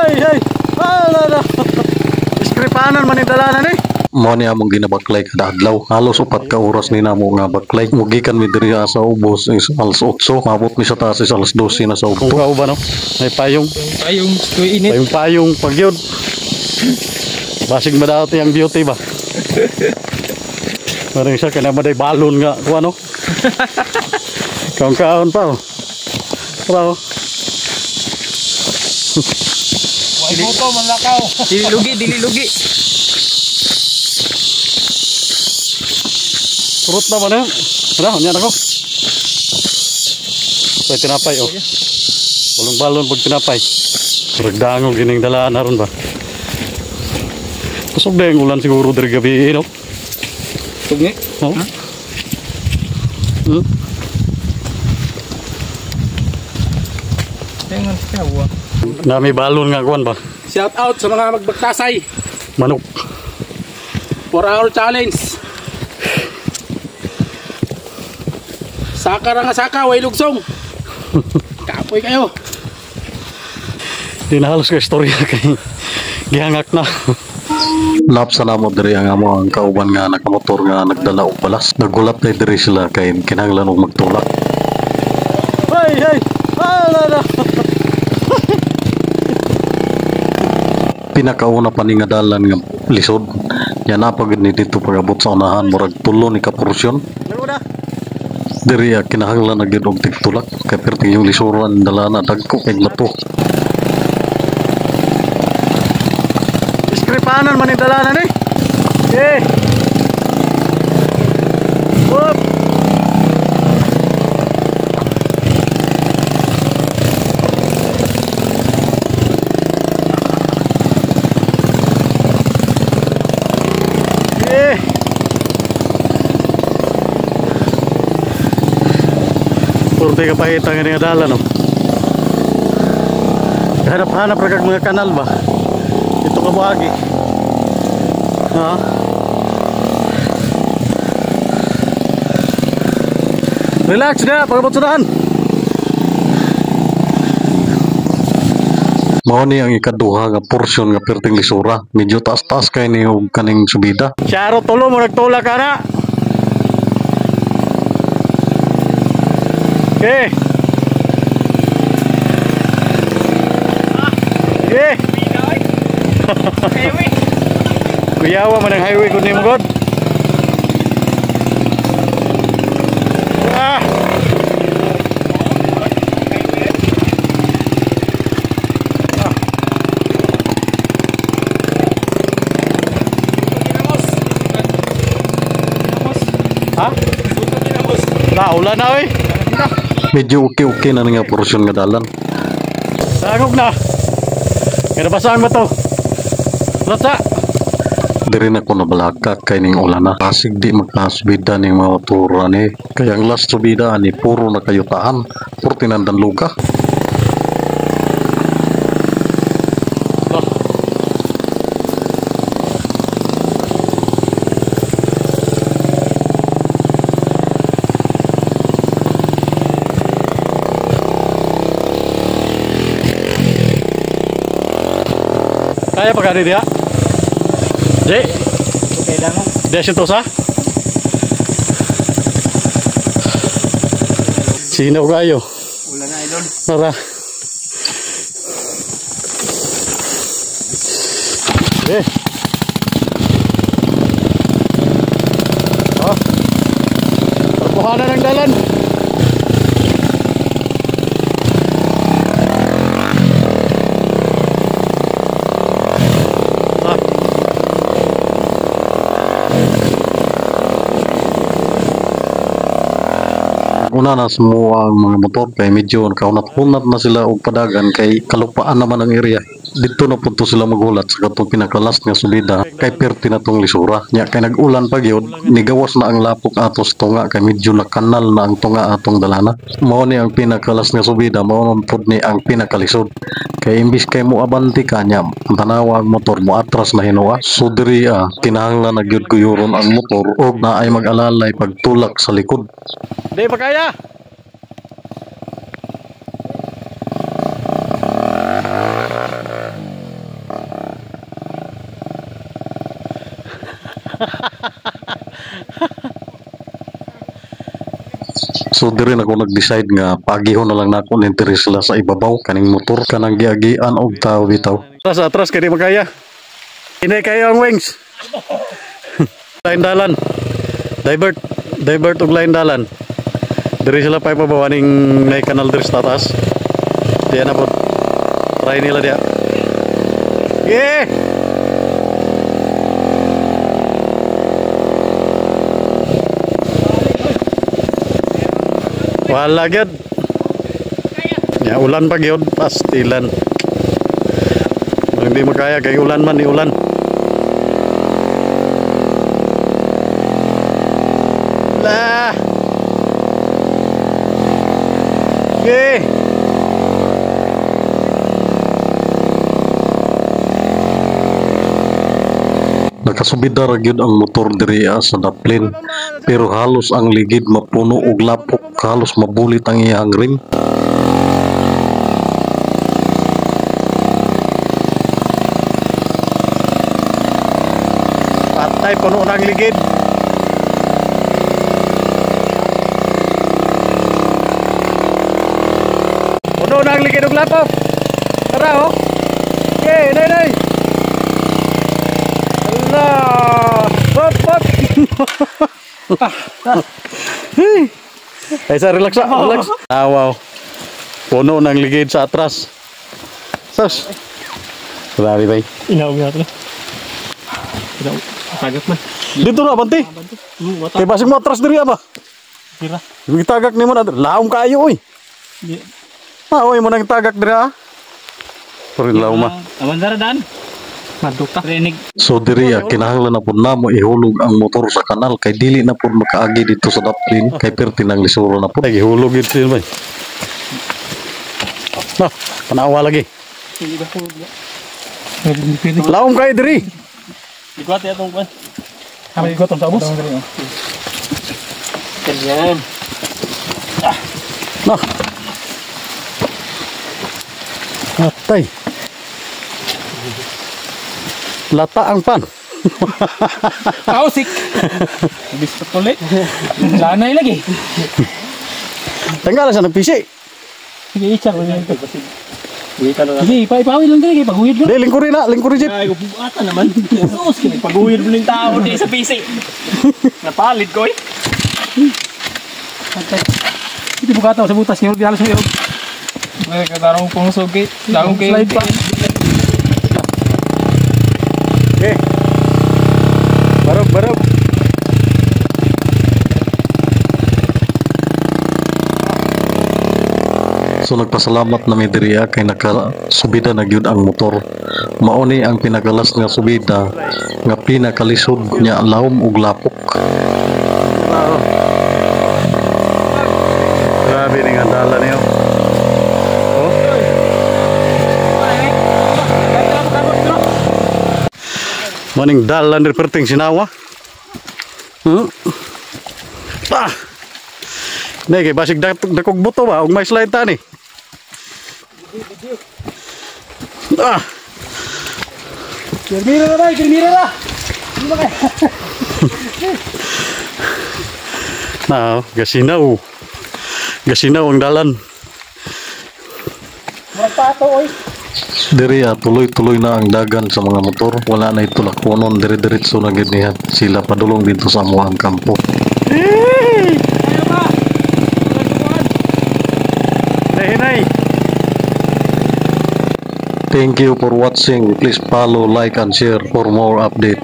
Hey! Ala! Iskripanan man dalanan eh. Mo ni among ginabaklay kada adlaw. Halos upat ka oras ni namo nga baklay. Mugikan mi diri sa ubos is alas 8, mabot mi sa taas is alas 12 na sa ubos. Kung ba no? May payong. Payong init. Payong pagyod. Basig madaot yang beauty ba. Maring sa kana maday balon nga kuha no. Kaon pa oh. Bravo. Wai moto malakaw. Dili lugi. Turut na ba na? Ano? Yan ako. Ito tinapay oh. Balon-balon pag tinapay. Ragdangog gining dalaan na ron ba? Kusog na yung ulan siguro dari gabi no? Tugni? Oh? Tengan siya. Nami balon nga kuwan ba? Shout out sa mga magbagtasay. Manok. 4-hour challenge. Saka ra nga saka, way lugsong. Kapoy kayo. Di na halos ka istorya kay gihangak na. Lapsa na mo diri ang amo ang kauban nga nakamotor nga nagdala og balas. Nagulat na diri sila kay kinahanglan og magtulak. Hey! Ala! Pinakauna pa ni nga dalan nga lisod. Yan na pagid ni dito pagabot sa unahan murag tulo ni ka porsyon. Diri kinahanglan na gyud og tigtulak kay perti yung lisuran dalana dagko kay lato. Iskripanan man dalanan eh. Eh. Whoop. Eh. Purti ka pakita nga nga dalan no. Hanap-hanap ra kag mga kanal ba? Ito ka buhagi. Ha? Relax na, pagabot sa daan. Mao ni ang ikaduha nga porsyon nga perting lisura. Medyo taas-taas kay ni og kaning subida. Syaro tulo mo nagtulak ka na. Okay. Okay. Highway. Kuyawa man ang highway kundi mo god. Ah. Ha? Ulan na eh. Medyo okay na nga porsyon nga dalan. Sagog na. Kaya basaan mo to. Lata. Diri na ko nabalaka kay ning ulan na. Pasig di magkasubida ning mga motoran eh. Kaya ang last subida ani puro na kayutaan. Puro tinandan luka. Kaya pa ka dia? Jay? Okay lang. Dia Sentosa? Sino kayo? Ulan na idol. Tara. Eh. Oh. Pagkuhanan ng dalan. Una na semua ang mga motor kay medyo kaunat-unat na sila og padagan kay kalupaan naman ang area. Dito na punto sila magulat sa katong pinakalas nga subida kay perti na tong lisura. Nya kay nag-ulan pa gyud, nigawas na ang lapok atos tunga kay medyo nakanal na ang tunga atong dalana. Mao ni ang pinakalas nga subida, mao man pud ni ang pinakalisod. Kay imbis kay mo abanti kanya, ang tanawa ang motor mo atras na hinuwa. So diri kinahanglan na gyud kuyuron ang motor og naay mag-alalay pagtulak sa likod. Di pa kaya. So diri na ako nag-decide nga pagihon na lang nako ng interest sila sa ibabaw kaning motor kanang giagian og tao bitaw. Atras kay di makaya. Hinay kayo ang wings. Lain dalan. Divert og lain dalan. Diri sila pa ibabaw ning may kanal diri sa taas. Diyan na po. Try nila dia. Yeah! Wala gyud. Ya ulan pa gyud pastilan. Hindi makaya kay ulan man ni ulan. Lah. Okay. Nakasubida ra gyud ang motor diri sa daplin pero halos ang ligid mapuno og lapok, halos mabulit ang iyang rim. Patay puno ng ligid. Puno ng ligid og lapok. Tara oh. Okay, nay. Hop. Ay, sa relax. Ah, wow. Puno ng ligid sa atras. Sus. Grabe ba? Inaw nga ito. Inaw. Tagak man. Dito na, Banti. Kaya basig mo atras diri ba? Tira. Tagak ni mo na. Laom kayo, oy. Oy, mo nang tagak diri ha. Sorry, laom ma. Aman dara dan. Madukta. Rinig. So diri kinahanglan na pud namo ihulog ang motor sa kanal kay dili na pud makaagi dito sa daplin kay perti nang lisuro na pud. Ihulog gid siya bay. No, panawa lagi. Hindi ba hulog ya? Laom kay diri. Iguat ya tong pan. Kami iguat tong tabus. Ganyan. No. Atay. Lata ang pan. Kausik. Bis ulit. Lanay lagi. Tanggal sa nagpisi. Sige, ichak mo yan. Sige, ipawid lang din. Paghuhid lang. Di, lingkuri jeep. Ay, ata naman. Sus, paghuhid mo ng tao di sa PC. Napalit ko eh. Hindi bukata sa butas niyo. Di halos mo yun. May katarong pong sugit. Dagong kayo. Slide pa. Okay. Barog. So nagpasalamat na may diriya kay nakasubida na gyud ang motor. Mauni ang pinagalas nga subida nga pinakalisod niya lawom ug lapok. Grabe ning andala niyo. Maning dalan dari perting sinawa. Nih kay basig dakog buto ba ug may slide ta ni. Kirmira na. Nah, gasinaw ang dalan. Magpato oy. Diri tuloy-tuloy na ang dagan sa mga motor. Wala na itulakonon, dire-diretso na gid niya. Sila padulong dito sa amuang kampo. Hinay. Thank you for watching. Please follow, like, and share for more update.